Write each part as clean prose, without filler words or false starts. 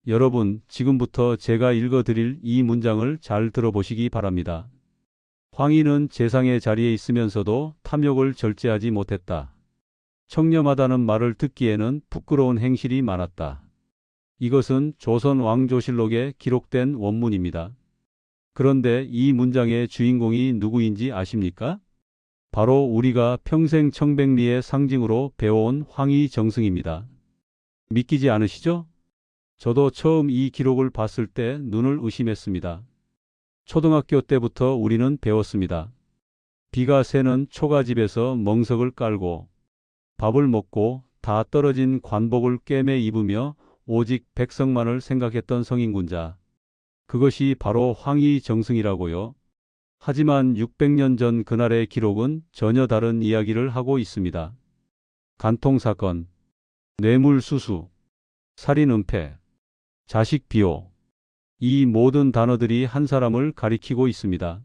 여러분, 지금부터 제가 읽어드릴 이 문장을 잘 들어보시기 바랍니다. 황희는 재상의 자리에 있으면서도 탐욕을 절제하지 못했다. 청렴하다는 말을 듣기에는 부끄러운 행실이 많았다. 이것은 조선 왕조실록에 기록된 원문입니다. 그런데 이 문장의 주인공이 누구인지 아십니까? 바로 우리가 평생 청백리의 상징으로 배워온 황희정승입니다. 믿기지 않으시죠? 저도 처음 이 기록을 봤을 때 눈을 의심했습니다. 초등학교 때부터 우리는 배웠습니다. 비가 새는 초가집에서 멍석을 깔고 밥을 먹고 다 떨어진 관복을 꿰매 입으며 오직 백성만을 생각했던 성인군자. 그것이 바로 황희정승이라고요. 하지만 600년 전 그날의 기록은 전혀 다른 이야기를 하고 있습니다. 간통사건, 뇌물수수, 살인은폐, 자식 비호. 이 모든 단어들이 한 사람을 가리키고 있습니다.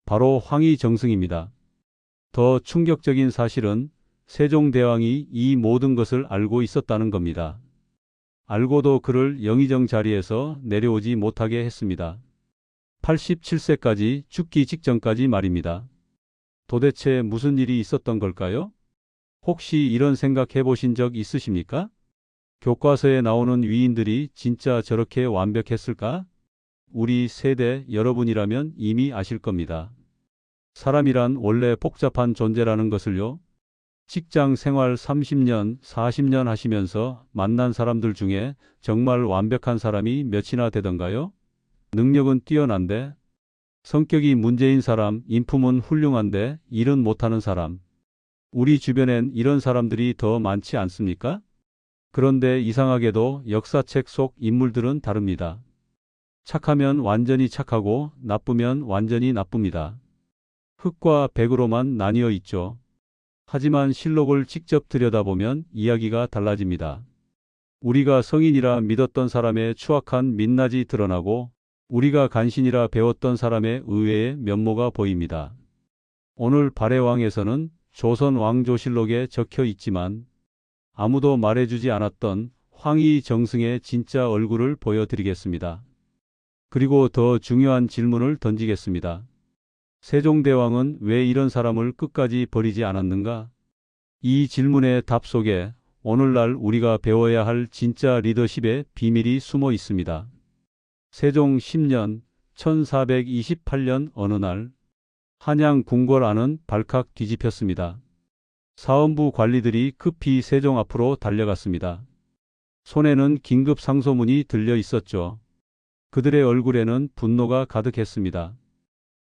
바로 황희정승입니다. 더 충격적인 사실은 세종대왕이 이 모든 것을 알고 있었다는 겁니다. 알고도 그를 영의정 자리에서 내려오지 못하게 했습니다. 87세까지 죽기 직전까지 말입니다. 도대체 무슨 일이 있었던 걸까요? 혹시 이런 생각 해보신 적 있으십니까? 교과서에 나오는 위인들이 진짜 저렇게 완벽했을까? 우리 세대 여러분이라면 이미 아실 겁니다. 사람이란 원래 복잡한 존재라는 것을요. 직장 생활 30년, 40년 하시면서 만난 사람들 중에 정말 완벽한 사람이 몇이나 되던가요? 능력은 뛰어난데, 성격이 문제인 사람, 인품은 훌륭한데 일은 못하는 사람. 우리 주변엔 이런 사람들이 더 많지 않습니까? 그런데 이상하게도 역사책 속 인물들은 다릅니다. 착하면 완전히 착하고 나쁘면 완전히 나쁩니다. 흑과 백으로만 나뉘어 있죠. 하지만 실록을 직접 들여다보면 이야기가 달라집니다. 우리가 성인이라 믿었던 사람의 추악한 민낯이 드러나고 우리가 간신이라 배웠던 사람의 의외의 면모가 보입니다. 오늘 발해왕에서는 조선 왕조실록에 적혀 있지만 아무도 말해주지 않았던 황희정승의 진짜 얼굴을 보여드리겠습니다. 그리고 더 중요한 질문을 던지겠습니다. 세종대왕은 왜 이런 사람을 끝까지 버리지 않았는가? 이 질문의 답 속에 오늘날 우리가 배워야 할 진짜 리더십의 비밀이 숨어 있습니다. 세종 10년 1428년 어느 날 한양 궁궐 안은 발칵 뒤집혔습니다. 사헌부 관리들이 급히 세종 앞으로 달려갔습니다. 손에는 긴급 상소문이 들려 있었죠. 그들의 얼굴에는 분노가 가득했습니다.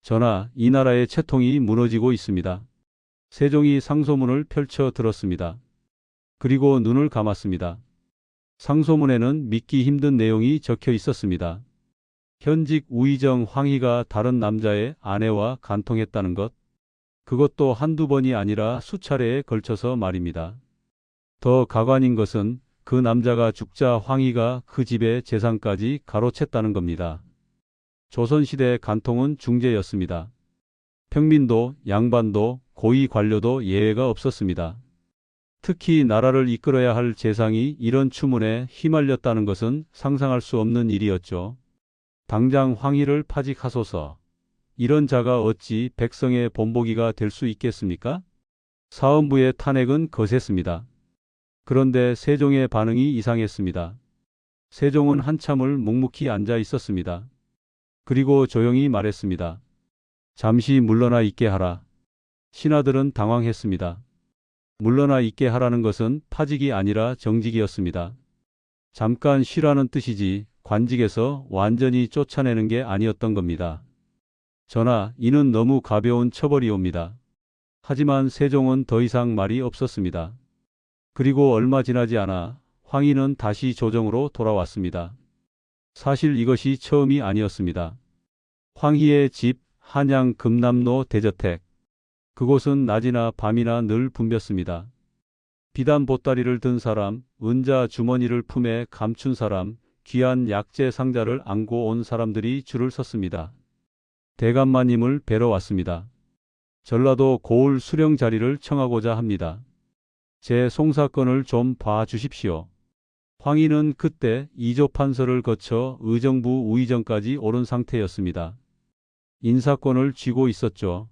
전하, 이 나라의 채통이 무너지고 있습니다. 세종이 상소문을 펼쳐 들었습니다. 그리고 눈을 감았습니다. 상소문에는 믿기 힘든 내용이 적혀 있었습니다. 현직 우의정 황희가 다른 남자의 아내와 간통했다는 것. 그것도 한두 번이 아니라 수차례에 걸쳐서 말입니다. 더 가관인 것은 그 남자가 죽자 황희가 그 집의 재산까지 가로챘다는 겁니다. 조선시대 간통은 중죄였습니다. 평민도, 양반도, 고위 관료도 예외가 없었습니다. 특히 나라를 이끌어야 할 재상이 이런 추문에 휘말렸다는 것은 상상할 수 없는 일이었죠. 당장 황희를 파직하소서. 이런 자가 어찌 백성의 본보기가 될 수 있겠습니까? 사헌부의 탄핵은 거셌습니다. 그런데 세종의 반응이 이상했습니다. 세종은 한참을 묵묵히 앉아 있었습니다. 그리고 조용히 말했습니다. 잠시 물러나 있게 하라. 신하들은 당황했습니다. 물러나 있게 하라는 것은 파직이 아니라 정직이었습니다. 잠깐 쉬라는 뜻이지 관직에서 완전히 쫓아내는 게 아니었던 겁니다. 전하, 이는 너무 가벼운 처벌이옵니다. 하지만 세종은 더 이상 말이 없었습니다. 그리고 얼마 지나지 않아 황희는 다시 조정으로 돌아왔습니다. 사실 이것이 처음이 아니었습니다. 황희의 집 한양 금남로 대저택. 그곳은 낮이나 밤이나 늘 붐볐습니다. 비단 보따리를 든 사람, 은자 주머니를 품에 감춘 사람, 귀한 약재 상자를 안고 온 사람들이 줄을 섰습니다. 대감마님을 뵈러 왔습니다. 전라도 고을 수령 자리를 청하고자 합니다. 제 송사건을 좀 봐주십시오. 황희는 그때 이조 판서를 거쳐 의정부 우의정까지 오른 상태였습니다. 인사권을 쥐고 있었죠.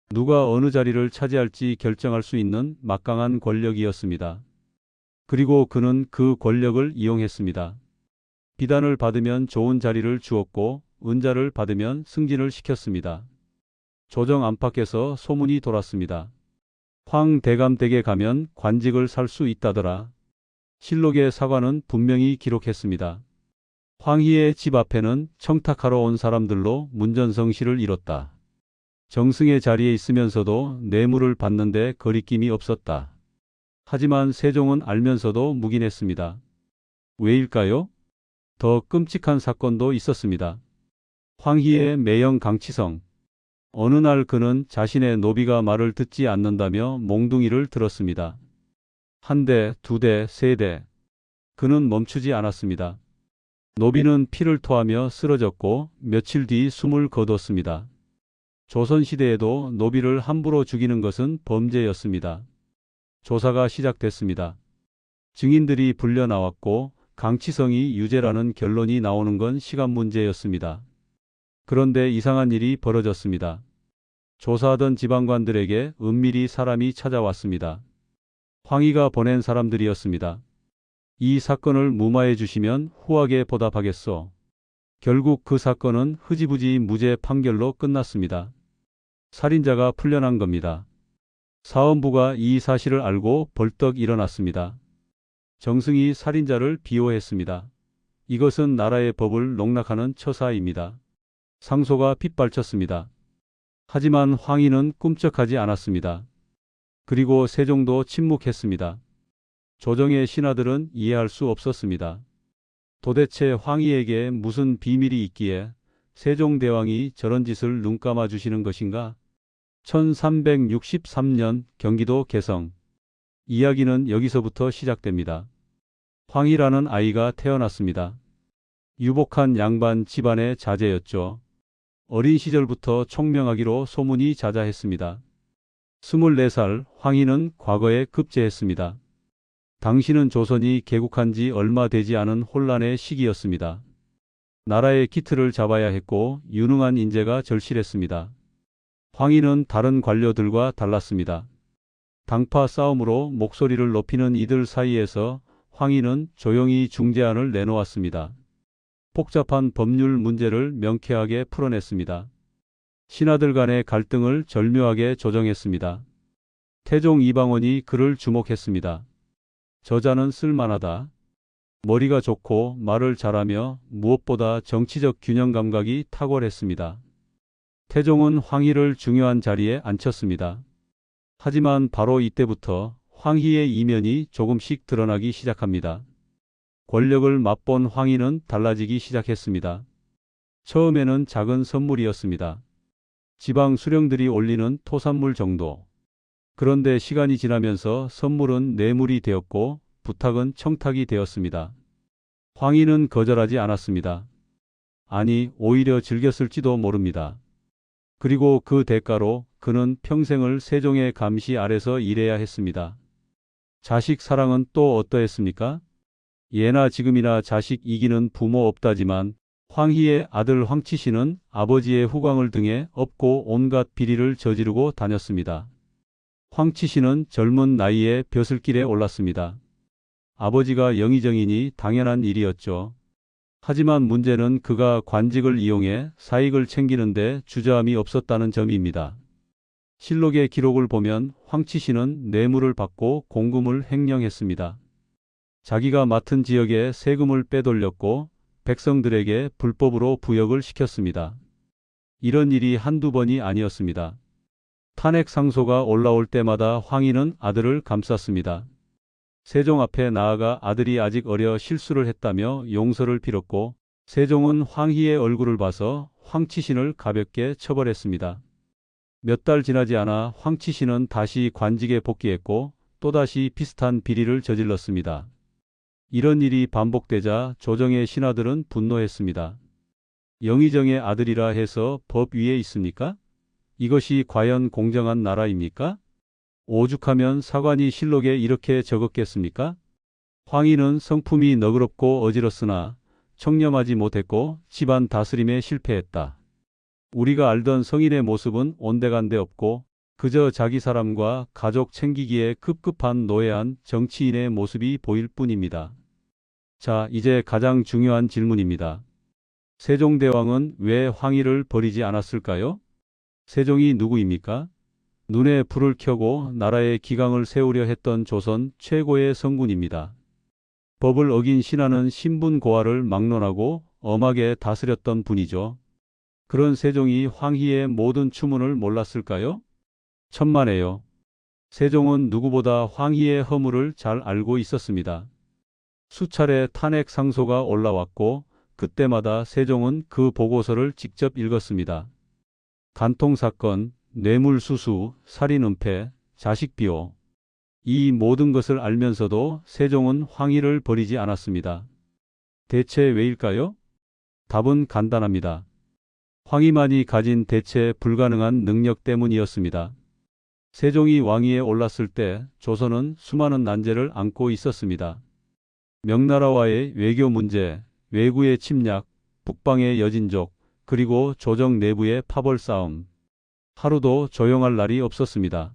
누가 어느 자리를 차지할지 결정할 수 있는 막강한 권력이었습니다. 그리고 그는 그 권력을 이용했습니다. 비단을 받으면 좋은 자리를 주었고 은자를 받으면 승진을 시켰습니다. 조정 안팎에서 소문이 돌았습니다. 황 대감 댁에 가면 관직을 살 수 있다더라. 실록의 사관은 분명히 기록했습니다. 황희의 집 앞에는 청탁하러 온 사람들로 문전성시를 이뤘다. 정승의 자리에 있으면서도 뇌물을 받는데 거리낌이 없었다. 하지만 세종은 알면서도 묵인했습니다. 왜일까요? 더 끔찍한 사건도 있었습니다. 황희의 매형 강치성. 어느 날 그는 자신의 노비가 말을 듣지 않는다며 몽둥이를 들었습니다. 한 대, 두 대, 세 대. 그는 멈추지 않았습니다. 노비는 피를 토하며 쓰러졌고 며칠 뒤 숨을 거뒀습니다. 조선시대에도 노비를 함부로 죽이는 것은 범죄였습니다. 조사가 시작됐습니다. 증인들이 불려 나왔고 강치성이 유죄라는 결론이 나오는 건 시간 문제였습니다. 그런데 이상한 일이 벌어졌습니다. 조사하던 지방관들에게 은밀히 사람이 찾아왔습니다. 황희가 보낸 사람들이었습니다. 이 사건을 무마해 주시면 후하게 보답하겠소. 결국 그 사건은 흐지부지 무죄 판결로 끝났습니다. 살인자가 풀려난 겁니다. 사헌부가 이 사실을 알고 벌떡 일어났습니다. 정승이 살인자를 비호했습니다. 이것은 나라의 법을 농락하는 처사입니다. 상소가 빗발쳤습니다. 하지만 황희는 꿈쩍하지 않았습니다. 그리고 세종도 침묵했습니다. 조정의 신하들은 이해할 수 없었습니다. 도대체 황희에게 무슨 비밀이 있기에 세종대왕이 저런 짓을 눈감아 주시는 것인가? 1363년 경기도 개성. 이야기는 여기서부터 시작됩니다. 황희라는 아이가 태어났습니다. 유복한 양반 집안의 자제였죠. 어린 시절부터 총명하기로 소문이 자자했습니다. 24살 황희는 과거에 급제했습니다. 당시는 조선이 개국한 지 얼마 되지 않은 혼란의 시기였습니다. 나라의 기틀을 잡아야 했고 유능한 인재가 절실했습니다. 황희는 다른 관료들과 달랐습니다. 당파 싸움으로 목소리를 높이는 이들 사이에서 황희는 조용히 중재안을 내놓았습니다. 복잡한 법률 문제를 명쾌하게 풀어냈습니다. 신하들 간의 갈등을 절묘하게 조정했습니다. 태종 이방원이 그를 주목했습니다. 저자는 쓸만하다. 머리가 좋고 말을 잘하며 무엇보다 정치적 균형 감각이 탁월했습니다. 태종은 황희를 중요한 자리에 앉혔습니다. 하지만 바로 이때부터 황희의 이면이 조금씩 드러나기 시작합니다. 권력을 맛본 황희는 달라지기 시작했습니다. 처음에는 작은 선물이었습니다. 지방 수령들이 올리는 토산물 정도. 그런데 시간이 지나면서 선물은 뇌물이 되었고 부탁은 청탁이 되었습니다. 황희는 거절하지 않았습니다. 아니, 오히려 즐겼을지도 모릅니다. 그리고 그 대가로 그는 평생을 세종의 감시 아래서 일해야 했습니다. 자식 사랑은 또 어떠했습니까? 예나 지금이나 자식 이기는 부모 없다지만 황희의 아들 황치신은 아버지의 후광을 등에 업고 온갖 비리를 저지르고 다녔습니다. 황치신은 젊은 나이에 벼슬길에 올랐습니다. 아버지가 영의정이니 당연한 일이었죠. 하지만 문제는 그가 관직을 이용해 사익을 챙기는데 주저함이 없었다는 점입니다. 실록의 기록을 보면 황치신은 뇌물을 받고 공금을 횡령했습니다. 자기가 맡은 지역에 세금을 빼돌렸고 백성들에게 불법으로 부역을 시켰습니다. 이런 일이 한두 번이 아니었습니다. 탄핵 상소가 올라올 때마다 황희는 아들을 감쌌습니다. 세종 앞에 나아가 아들이 아직 어려 실수를 했다며 용서를 빌었고 세종은 황희의 얼굴을 봐서 황치신을 가볍게 처벌했습니다. 몇 달 지나지 않아 황치신은 다시 관직에 복귀했고 또다시 비슷한 비리를 저질렀습니다. 이런 일이 반복되자 조정의 신하들은 분노했습니다. 영의정의 아들이라 해서 법 위에 있습니까? 이것이 과연 공정한 나라입니까? 오죽하면 사관이 실록에 이렇게 적었겠습니까? 황희는 성품이 너그럽고 어지럽으나 청렴하지 못했고 집안 다스림에 실패했다. 우리가 알던 성인의 모습은 온데간데 없고 그저 자기 사람과 가족 챙기기에 급급한 노예한 정치인의 모습이 보일 뿐입니다. 자, 이제 가장 중요한 질문입니다. 세종대왕은 왜 황희를 버리지 않았을까요? 세종이 누구입니까? 눈에 불을 켜고 나라의 기강을 세우려 했던 조선 최고의 성군입니다. 법을 어긴 신하는 신분 고하를 막론하고 엄하게 다스렸던 분이죠. 그런 세종이 황희의 모든 추문을 몰랐을까요? 천만에요. 세종은 누구보다 황희의 허물을 잘 알고 있었습니다. 수차례 탄핵 상소가 올라왔고 그때마다 세종은 그 보고서를 직접 읽었습니다. 간통사건, 뇌물수수, 살인은폐, 자식비호. 이 모든 것을 알면서도 세종은 황희를 버리지 않았습니다. 대체 왜일까요? 답은 간단합니다. 황희만이 가진 대체 불가능한 능력 때문이었습니다. 세종이 왕위에 올랐을 때 조선은 수많은 난제를 안고 있었습니다. 명나라와의 외교 문제, 외구의 침략, 북방의 여진족, 그리고 조정 내부의 파벌 싸움. 하루도 조용할 날이 없었습니다.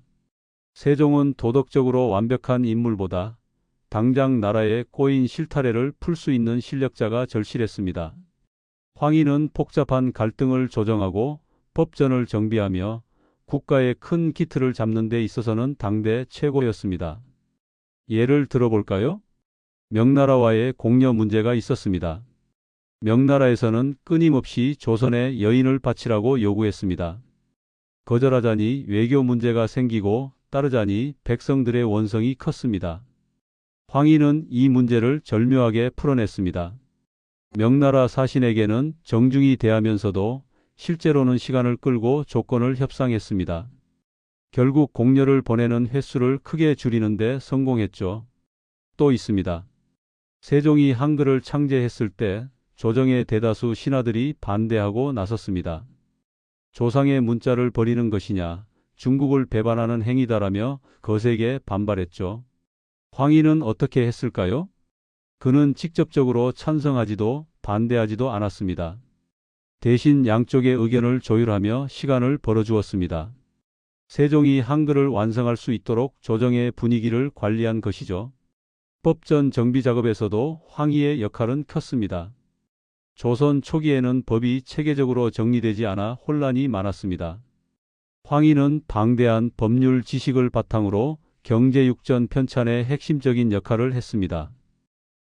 세종은 도덕적으로 완벽한 인물보다 당장 나라에 꼬인 실타래를 풀 수 있는 실력자가 절실했습니다. 황희는 복잡한 갈등을 조정하고 법전을 정비하며 국가의 큰 기틀을 잡는 데 있어서는 당대 최고였습니다. 예를 들어볼까요? 명나라와의 공여 문제가 있었습니다. 명나라에서는 끊임없이 조선에 여인을 바치라고 요구했습니다. 거절하자니 외교 문제가 생기고 따르자니 백성들의 원성이 컸습니다. 황희는 이 문제를 절묘하게 풀어냈습니다. 명나라 사신에게는 정중히 대하면서도 실제로는 시간을 끌고 조건을 협상했습니다. 결국 공여를 보내는 횟수를 크게 줄이는 데 성공했죠. 또 있습니다. 세종이 한글을 창제했을 때 조정의 대다수 신하들이 반대하고 나섰습니다. 조상의 문자를 버리는 것이냐, 중국을 배반하는 행위다라며 거세게 반발했죠. 황희는 어떻게 했을까요? 그는 직접적으로 찬성하지도 반대하지도 않았습니다. 대신 양쪽의 의견을 조율하며 시간을 벌어주었습니다. 세종이 한글을 완성할 수 있도록 조정의 분위기를 관리한 것이죠. 법전 정비 작업에서도 황희의 역할은 컸습니다. 조선 초기에는 법이 체계적으로 정리되지 않아 혼란이 많았습니다. 황희는 방대한 법률 지식을 바탕으로 경제육전 편찬의 핵심적인 역할을 했습니다.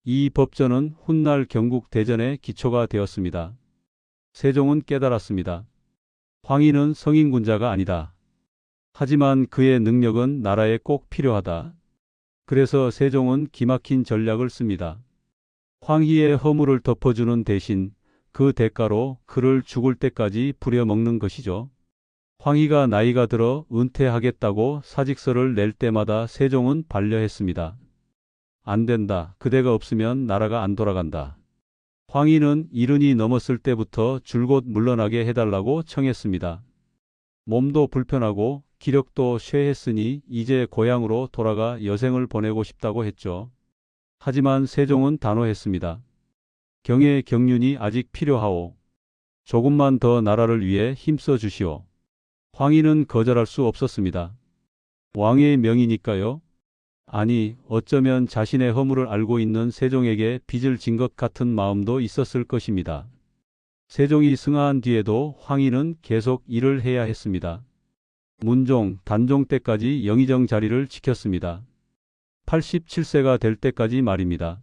이 법전은 훗날 경국대전의 기초가 되었습니다. 세종은 깨달았습니다. 황희는 성인군자가 아니다. 하지만 그의 능력은 나라에 꼭 필요하다. 그래서 세종은 기막힌 전략을 씁니다. 황희의 허물을 덮어주는 대신 그 대가로 그를 죽을 때까지 부려먹는 것이죠. 황희가 나이가 들어 은퇴하겠다고 사직서를 낼 때마다 세종은 반려했습니다. 안 된다. 그대가 없으면 나라가 안 돌아간다. 황희는 이른이 넘었을 때부터 줄곧 물러나게 해달라고 청했습니다. 몸도 불편하고 기력도 쇠했으니 이제 고향으로 돌아가 여생을 보내고 싶다고 했죠. 하지만 세종은 단호했습니다. 경의 경륜이 아직 필요하오. 조금만 더 나라를 위해 힘써 주시오. 황희는 거절할 수 없었습니다. 왕의 명이니까요. 아니, 어쩌면 자신의 허물을 알고 있는 세종에게 빚을 진 것 같은 마음도 있었을 것입니다. 세종이 승하한 뒤에도 황희는 계속 일을 해야 했습니다. 문종, 단종 때까지 영의정 자리를 지켰습니다. 87세가 될 때까지 말입니다.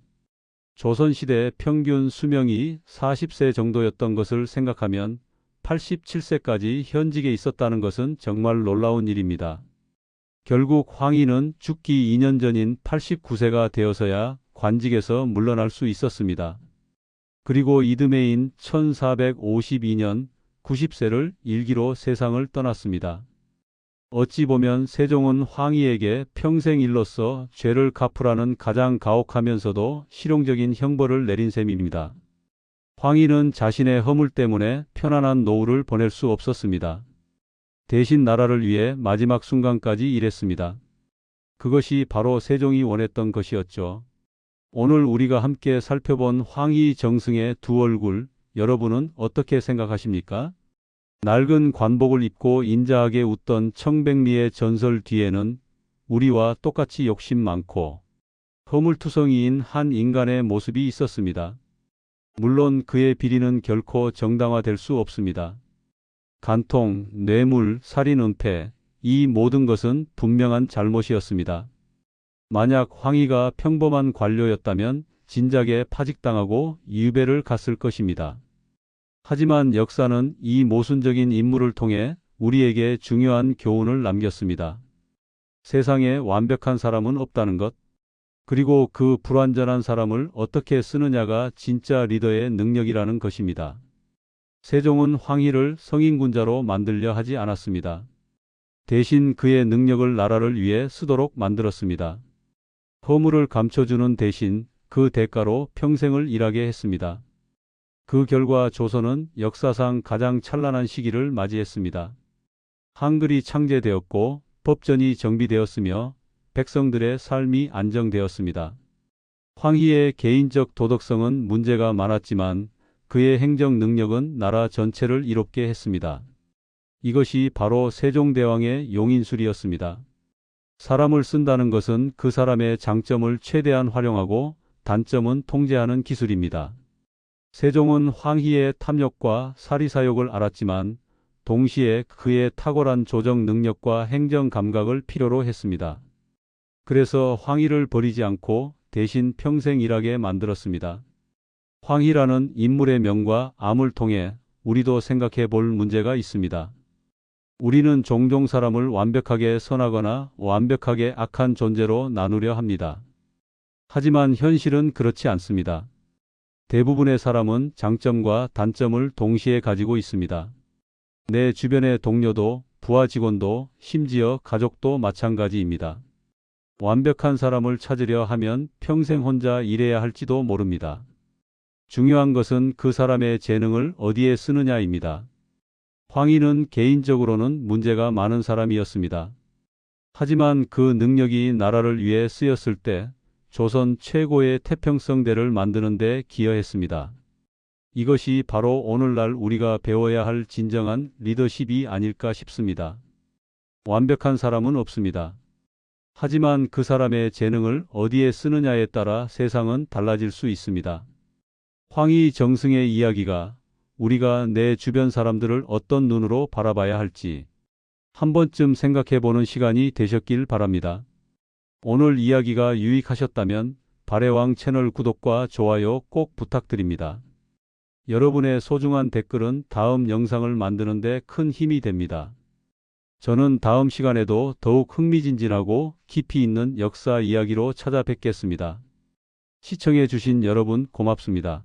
조선시대 평균 수명이 40세 정도였던 것을 생각하면 87세까지 현직에 있었다는 것은 정말 놀라운 일입니다. 결국 황희는 죽기 2년 전인 89세가 되어서야 관직에서 물러날 수 있었습니다. 그리고 이듬해인 1452년 90세를 일기로 세상을 떠났습니다. 어찌 보면 세종은 황희에게 평생 일로서 죄를 갚으라는 가장 가혹하면서도 실용적인 형벌을 내린 셈입니다. 황희는 자신의 허물 때문에 편안한 노후를 보낼 수 없었습니다. 대신 나라를 위해 마지막 순간까지 일했습니다. 그것이 바로 세종이 원했던 것이었죠. 오늘 우리가 함께 살펴본 황희 정승의 두 얼굴, 여러분은 어떻게 생각하십니까? 낡은 관복을 입고 인자하게 웃던 청백리의 전설 뒤에는 우리와 똑같이 욕심 많고 허물투성이인 한 인간의 모습이 있었습니다. 물론 그의 비리는 결코 정당화될 수 없습니다. 간통, 뇌물, 살인, 은폐, 이 모든 것은 분명한 잘못이었습니다. 만약 황희가 평범한 관료였다면 진작에 파직당하고 유배를 갔을 것입니다. 하지만 역사는 이 모순적인 인물을 통해 우리에게 중요한 교훈을 남겼습니다. 세상에 완벽한 사람은 없다는 것, 그리고 그 불완전한 사람을 어떻게 쓰느냐가 진짜 리더의 능력이라는 것입니다. 세종은 황희를 성인군자로 만들려 하지 않았습니다. 대신 그의 능력을 나라를 위해 쓰도록 만들었습니다. 허물을 감춰주는 대신 그 대가로 평생을 일하게 했습니다. 그 결과 조선은 역사상 가장 찬란한 시기를 맞이했습니다. 한글이 창제되었고 법전이 정비되었으며 백성들의 삶이 안정되었습니다. 황희의 개인적 도덕성은 문제가 많았지만 그의 행정 능력은 나라 전체를 이롭게 했습니다. 이것이 바로 세종대왕의 용인술이었습니다. 사람을 쓴다는 것은 그 사람의 장점을 최대한 활용하고 단점은 통제하는 기술입니다. 세종은 황희의 탐욕과 사리사욕을 알았지만 동시에 그의 탁월한 조정 능력과 행정 감각을 필요로 했습니다. 그래서 황희를 버리지 않고 대신 평생 일하게 만들었습니다. 황희라는 인물의 명과 암을 통해 우리도 생각해 볼 문제가 있습니다. 우리는 종종 사람을 완벽하게 선하거나 완벽하게 악한 존재로 나누려 합니다. 하지만 현실은 그렇지 않습니다. 대부분의 사람은 장점과 단점을 동시에 가지고 있습니다. 내 주변의 동료도, 부하 직원도, 심지어 가족도 마찬가지입니다. 완벽한 사람을 찾으려 하면 평생 혼자 일해야 할지도 모릅니다. 중요한 것은 그 사람의 재능을 어디에 쓰느냐입니다. 황희는 개인적으로는 문제가 많은 사람이었습니다. 하지만 그 능력이 나라를 위해 쓰였을 때 조선 최고의 태평성대를 만드는 데 기여했습니다. 이것이 바로 오늘날 우리가 배워야 할 진정한 리더십이 아닐까 싶습니다. 완벽한 사람은 없습니다. 하지만 그 사람의 재능을 어디에 쓰느냐에 따라 세상은 달라질 수 있습니다. 황희 정승의 이야기가 우리가 내 주변 사람들을 어떤 눈으로 바라봐야 할지 한 번쯤 생각해 보는 시간이 되셨길 바랍니다. 오늘 이야기가 유익하셨다면 발해왕 채널 구독과 좋아요 꼭 부탁드립니다. 여러분의 소중한 댓글은 다음 영상을 만드는 데 큰 힘이 됩니다. 저는 다음 시간에도 더욱 흥미진진하고 깊이 있는 역사 이야기로 찾아뵙겠습니다. 시청해 주신 여러분 고맙습니다.